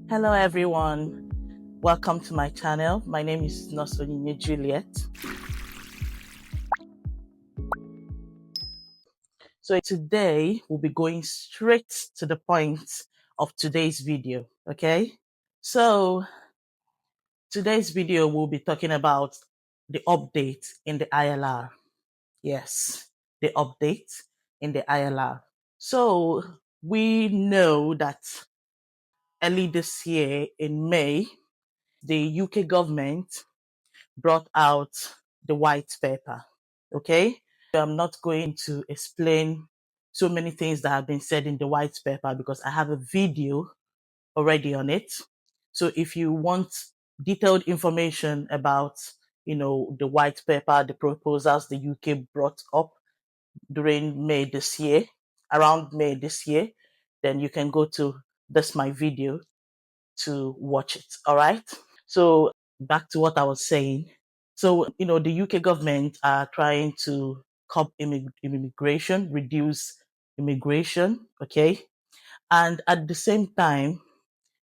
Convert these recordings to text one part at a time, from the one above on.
Hello everyone, welcome to my channel. My name is Nosonyinye Juliet. So today we'll be going straight to the point of today's video, okay? So today's video we'll be talking about the update in the ILR. Yes, the update in the ILR. So we know that early this year in May, the UK government brought out the white paper. Okay? I'm not going to explain so many things that have been said in the white paper because I have a video already on it. So if you want detailed information about, the white paper, the proposals the UK brought up during May this year, around May this year, then you can go to this my video to watch it. All right. So back to what I was saying. So, the UK government are trying to curb immigration, reduce immigration, okay? And at the same time,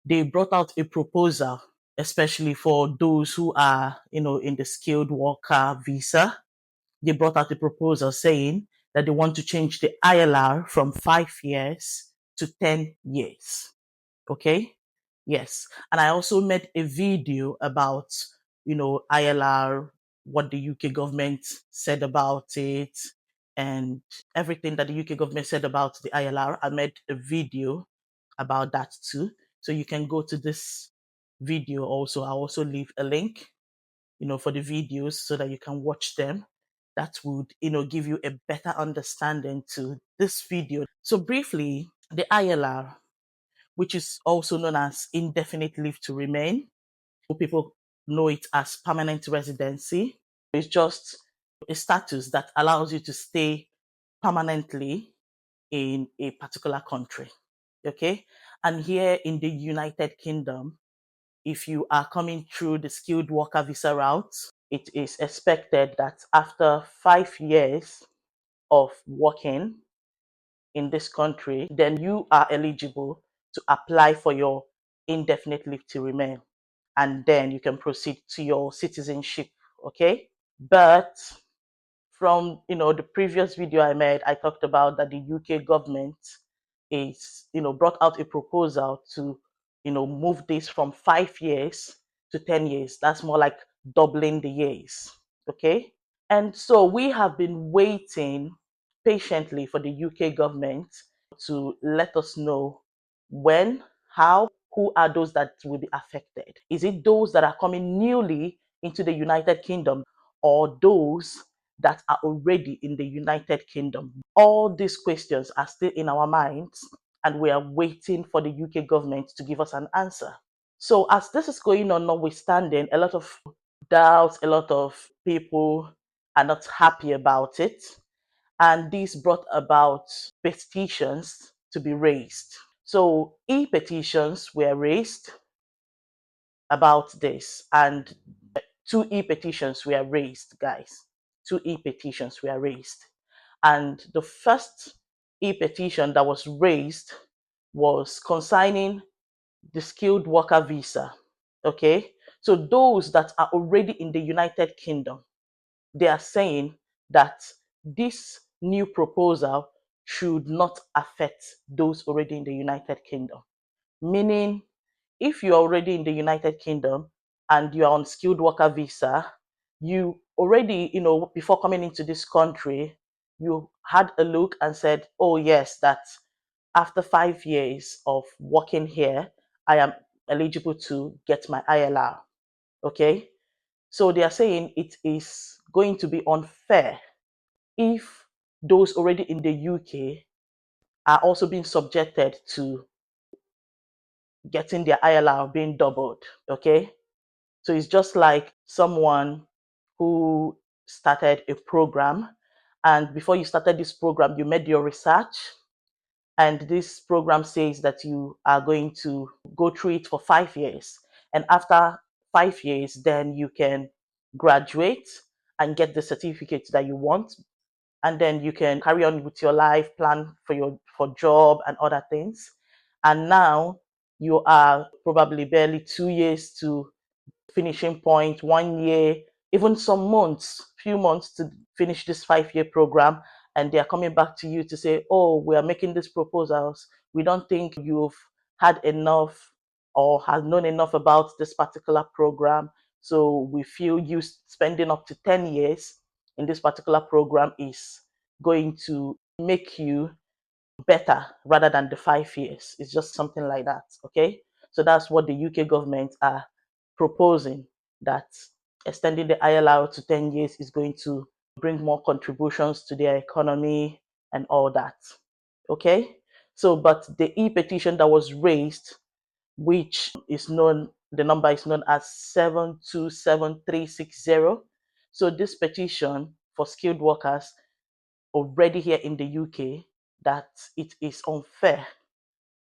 they brought out a proposal, especially for those who are, in the skilled worker visa. They brought out a proposal saying that they want to change the ILR from 5 years to 10 years. Okay. Yes. And I also made a video about, ILR, what the UK government said about it, and everything that the UK government said about the ILR. I made a video about that too. So you can go to this video also. I'll also leave a link, for the videos so that you can watch them. That would, give you a better understanding to this video. So briefly, the ILR, which is also known as indefinite leave to remain. People know it as permanent residency. It's just a status that allows you to stay permanently in a particular country. Okay. And here in the United Kingdom, if you are coming through the skilled worker visa route, it is expected that after 5 years of working in this country, then you are eligible to apply for your indefinite leave to remain. And then you can proceed to your citizenship. Okay. But from, the previous video I made, I talked about that the UK government is, brought out a proposal to, move this from 5 years to 10 years. That's more like doubling the years. Okay. And so we have been waiting patiently for the UK government to let us know when, how, who are those that will be affected. Is it those that are coming newly into the United Kingdom or those that are already in the United Kingdom? All these questions are still in our minds, and we are waiting for the UK government to give us an answer. So as this is going on, notwithstanding, a lot of doubts, a lot of people are not happy about it. And this brought about petitions to be raised. So e-petitions were raised about this, and two e-petitions were raised, guys. Two e-petitions were raised. And the first e-petition that was raised was concerning the skilled worker visa. Okay. So those that are already in the United Kingdom, they are saying that this new proposal should not affect those already in the United Kingdom. Meaning, if you're already in the United Kingdom and you're on skilled worker visa, you already, before coming into this country, you had a look and said, oh, yes, that after 5 years of working here, I am eligible to get my ILR. Okay. So they are saying it is going to be unfair if those already in the UK are also being subjected to getting their ILR being doubled. Okay. So it's just like someone who started a program, and before you started this program, you made your research, and this program says that you are going to go through it for 5 years. And after 5 years, then you can graduate and get the certificate that you want. And then you can carry on with your life, plan for your job and other things. And now you are probably barely 2 years to finishing point, 1 year, even some months, few months to finish this 5 year program, and they are coming back to you to say, oh, we are making these proposals. We don't think you've had enough or have known enough about this particular program. So we feel you spending up to 10 years in this particular program is going to make you better rather than the 5 years. It's just something like that. Okay. So that's what the UK government are proposing, that extending the ILR to 10 years is going to bring more contributions to their economy and all that. Okay. So, but the e-petition that was raised, which is known, the number is known as 727360. So this petition for skilled workers already here in the UK, that it is unfair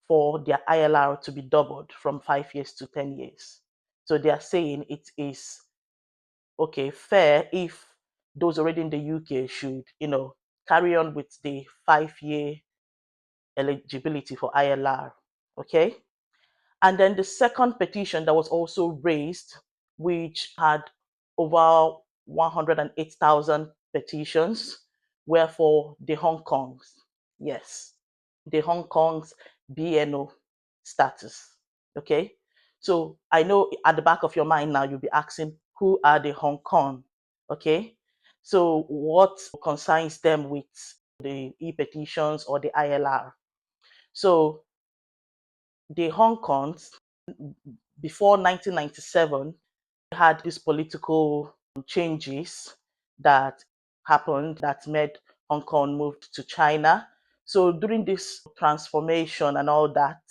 for their ILR to be doubled from 5 years to 10 years. So they are saying it is okay, fair if those already in the UK should, carry on with the 5 year eligibility for ILR. Okay. And then the second petition that was also raised, which had over 108,000 petitions, were for the Hong Kongs. Yes, the Hong Kong's BNO status. Okay. So I know at the back of your mind now, you'll be asking, who are the Hong Kong? Okay. So what concerns them with the e-petitions or the ILR? So the Hong Kongs, before 1997, had these political changes that happened that made Hong Kong moved to China. So during this transformation and all that,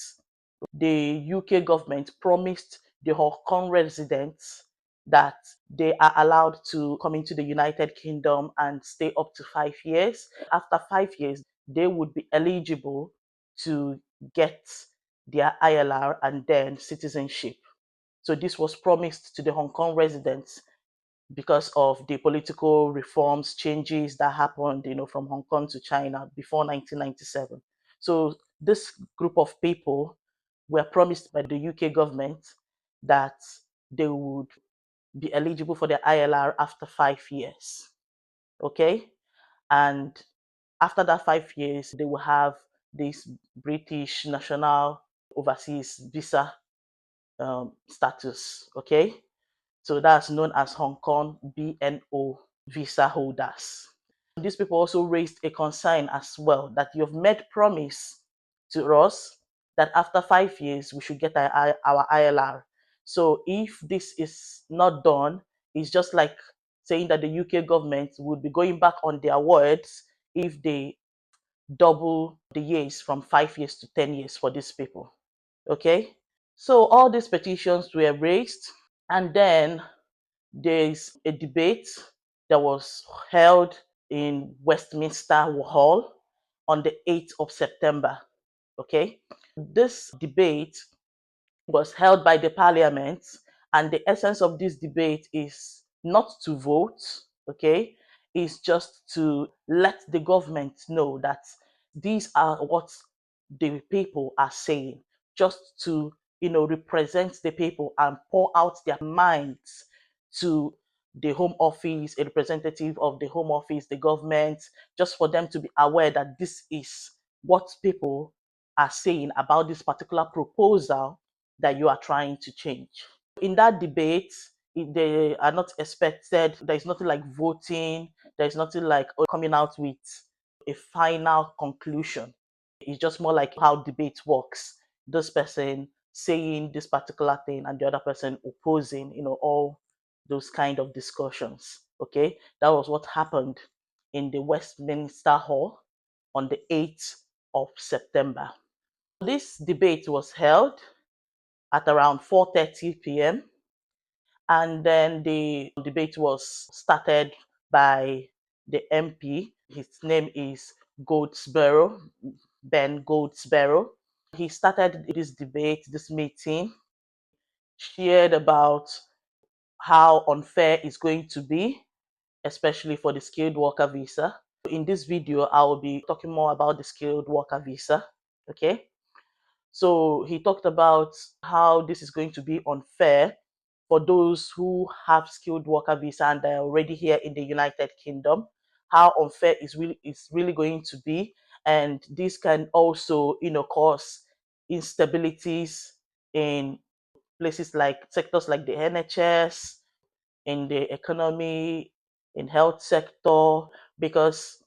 the UK government promised the Hong Kong residents that they are allowed to come into the United Kingdom and stay up to 5 years. After 5 years, they would be eligible to get their ILR and then citizenship. So this was promised to the Hong Kong residents because of the political reforms, changes that happened, from Hong Kong to China before 1997. So this group of people were promised by the UK government that they would be eligible for the ILR after 5 years. Okay. And after that 5 years, they will have this British national overseas visa status. Okay. So that's known as Hong Kong BNO visa holders. These people also raised a concern as well that you've made promise to us that after 5 years we should get our ILR. So if this is not done, it's just like saying that the UK government would be going back on their words if they double the years from 5 years to 10 years for these people. Okay. So all these petitions were raised, and then there's a debate that was held in Westminster Hall on the 8th of September. Okay. This debate was held by the parliament, and the essence of this debate is not to vote, okay, is just to let the government know that these are what the people are saying, just to represent the people and pour out their minds to the home office, a representative of the home office, the government, just for them to be aware that this is what people are saying about this particular proposal that you are trying to change. In that debate, they are not expected, there's nothing like voting, there's nothing like coming out with a final conclusion. It's just more like how debate works. This person saying this particular thing and the other person opposing, all those kind of discussions. Okay, that was what happened in the Westminster Hall on the 8th of September. This debate was held at around 4:30 p.m. And then the debate was started by the MP. His name is Goldsborough, Ben Goldsborough. He started this debate, this meeting, shared about how unfair it's going to be, especially for the skilled worker visa. In this video, I will be talking more about the skilled worker visa. Okay. So he talked about how this is going to be unfair for those who have skilled worker visa and they're already here in the United Kingdom, how unfair is really going to be. And this can also, cause instabilities in places like sectors like the NHS, in the economy, in health sector, because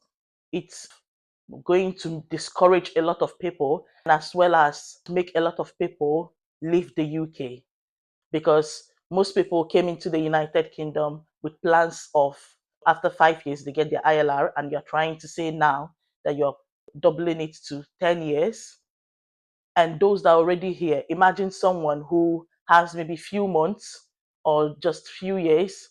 it's going to discourage a lot of people and as well as make a lot of people leave the UK, because most people came into the United Kingdom with plans of after 5 years they get their ILR, and you're trying to say now that you're doubling it to 10 years. And those that are already here, imagine someone who has maybe few months or just few years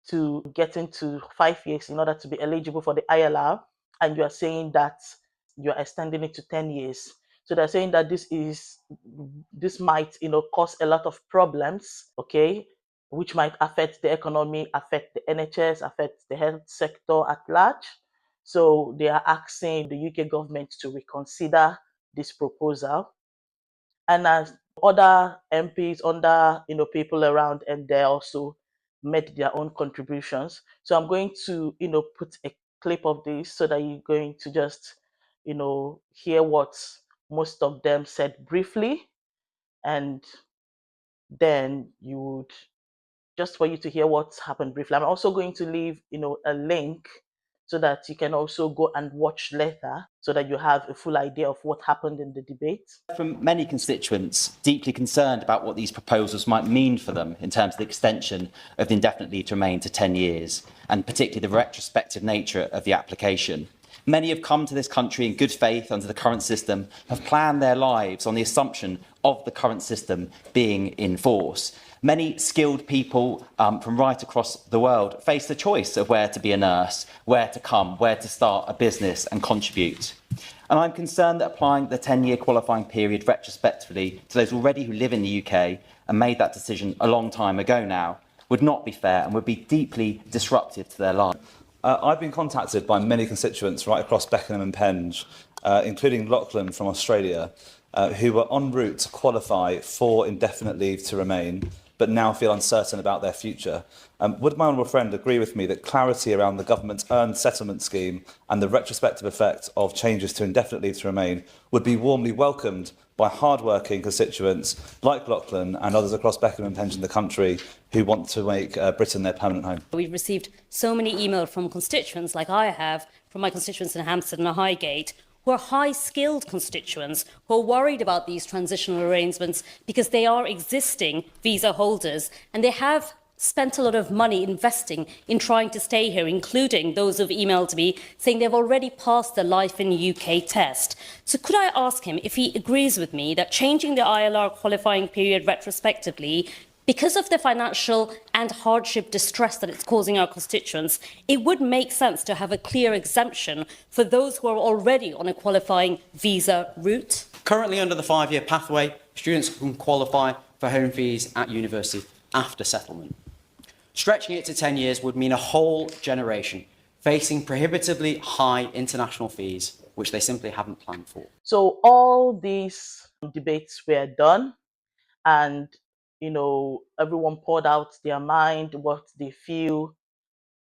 to get into 5 years in order to be eligible for the ILR, and you are saying that you are extending it to 10 years. So they're saying that this might, cause a lot of problems, okay, which might affect the economy, affect the NHS, affect the health sector at large. So they are asking the UK government to reconsider this proposal. And as other MPs, other people around, and they also made their own contributions. So I'm going to put a clip of this so that you're going to just hear what most of them said briefly, and then you would just for you to hear what's happened briefly. I'm also going to leave a link so that you can also go and watch later so that you have a full idea of what happened in the debate. From many constituents deeply concerned about what these proposals might mean for them in terms of the extension of the indefinite leave to remain to 10 years, and particularly the retrospective nature of the application. Many have come to this country in good faith under the current system, have planned their lives on the assumption of the current system being in force. Many skilled people from right across the world face the choice of where to be a nurse, where to come, where to start a business and contribute. And I'm concerned that applying the 10-year qualifying period retrospectively to those already who live in the UK and made that decision a long time ago now would not be fair and would be deeply disruptive to their lives. I've been contacted by many constituents right across Beckenham and Penge, including Lachlan from Australia, who were en route to qualify for indefinite leave to remain, but now feel uncertain about their future. Would my honourable friend agree with me that clarity around the government's earned settlement scheme and the retrospective effect of changes to indefinite leave to remain would be warmly welcomed by hard-working constituents like Lachlan and others across Beckenham and Penge in the country who want to make Britain their permanent home? We've received so many emails from constituents, like I have, from my constituents in Hampstead and Highgate, who are high-skilled constituents who are worried about these transitional arrangements because they are existing visa holders and they have spent a lot of money investing in trying to stay here, including those who've emailed me saying they've already passed the Life in UK test. So could I ask him if he agrees with me that changing the ILR qualifying period retrospectively, because of the financial and hardship distress that it's causing our constituents, it would make sense to have a clear exemption for those who are already on a qualifying visa route? Currently, under the 5-year pathway, students can qualify for home fees at university after settlement. Stretching it to 10 years would mean a whole generation facing prohibitively high international fees, which they simply haven't planned for. So all these debates were done, and everyone poured out their mind, what they feel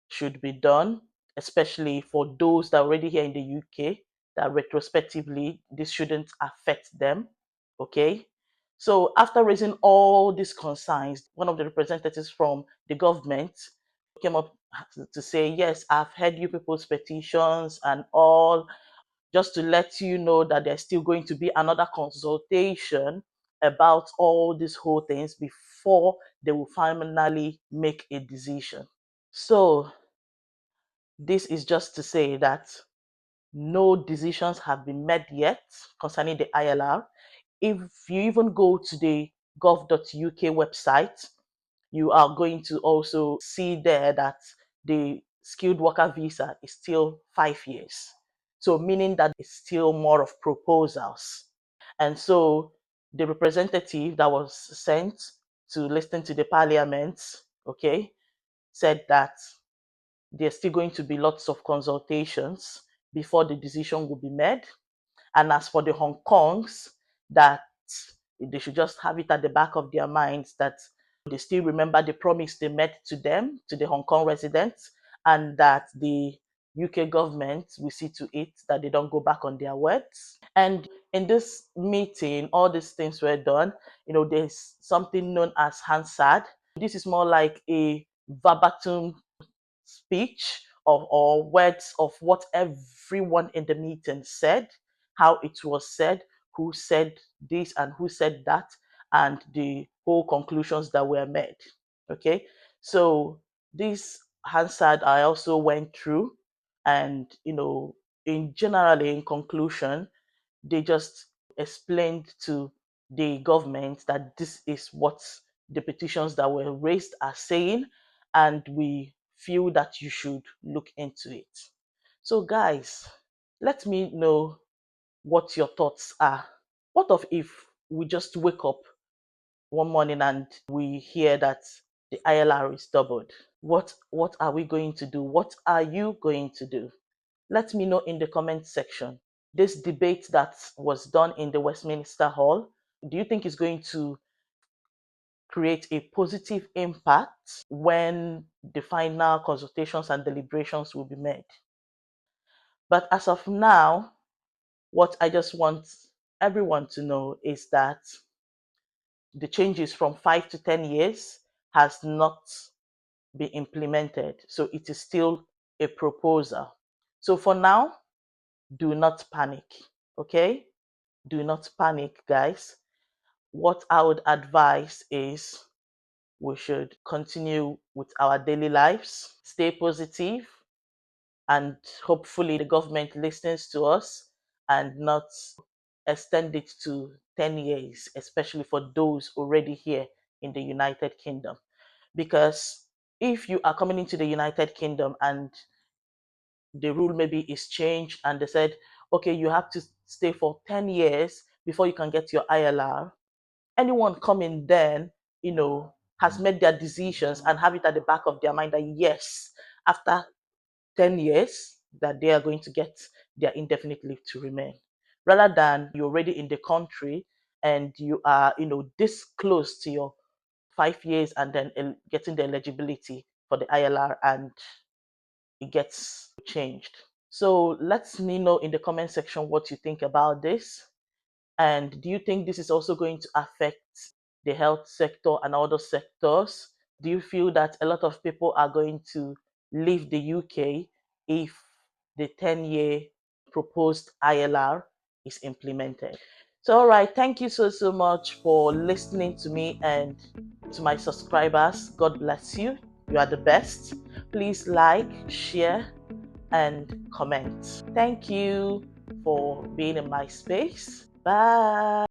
should be done, especially for those that are already here in the UK, that retrospectively this shouldn't affect them. Okay. So after raising all these concerns, one of the representatives from the government came up to say, yes, I've heard you people's petitions and all, just to let you know that there's still going to be another consultation about all these whole things before they will finally make a decision. So this is just to say that no decisions have been made yet concerning the ILR. If you even go to the gov.uk website, you are going to also see there that the skilled worker visa is still 5 years. So meaning that it's still more of proposals. And so the representative that was sent to listen to the parliament, okay, said that there's still going to be lots of consultations before the decision will be made. And as for the Hong Kongs, that they should just have it at the back of their minds that they still remember the promise they made to them, to the Hong Kong residents, and that the UK government will see to it that they don't go back on their words. And in this meeting, all these things were done. There's something known as Hansard. This is more like a verbatim speech or words of what everyone in the meeting said, how it was said, who said this and who said that, and the whole conclusions that were made. Okay, so this Hansard I also went through, and in conclusion, they just explained to the government that this is what the petitions that were raised are saying, and we feel that you should look into it. So, guys, let me know what your thoughts are. What if we just wake up one morning and we hear that the ILR is doubled? What are we going to do? What are you going to do? Let me know in the comment section. This debate that was done in the Westminster Hall, do you think is going to create a positive impact when the final consultations and deliberations will be made? But as of now, what I just want everyone to know is that the changes from 5 to 10 years has not been implemented. So it is still a proposal. So for now, do not panic, okay? Do not panic, guys. What I would advise is we should continue with our daily lives, stay positive, and hopefully the government listens to us and not extend it to 10 years, especially for those already here in the United Kingdom. Because if you are coming into the United Kingdom and the rule maybe is changed and they said, okay, you have to stay for 10 years before you can get your ILR, anyone coming then, has made their decisions and have it at the back of their mind that yes, after 10 years, that they are going to get their indefinite leave to remain. Rather than you're already in the country and you are, this close to your 5 years and then getting the eligibility for the ILR and it gets changed. So let me know in the comment section what you think about this. And do you think this is also going to affect the health sector and other sectors? Do you feel that a lot of people are going to leave the UK if the 10-year proposed ILR is implemented? So, all right, thank you so much for listening to me and to my subscribers. God bless you. You are the best. Please like, share, and comment. Thank you for being in my space. Bye.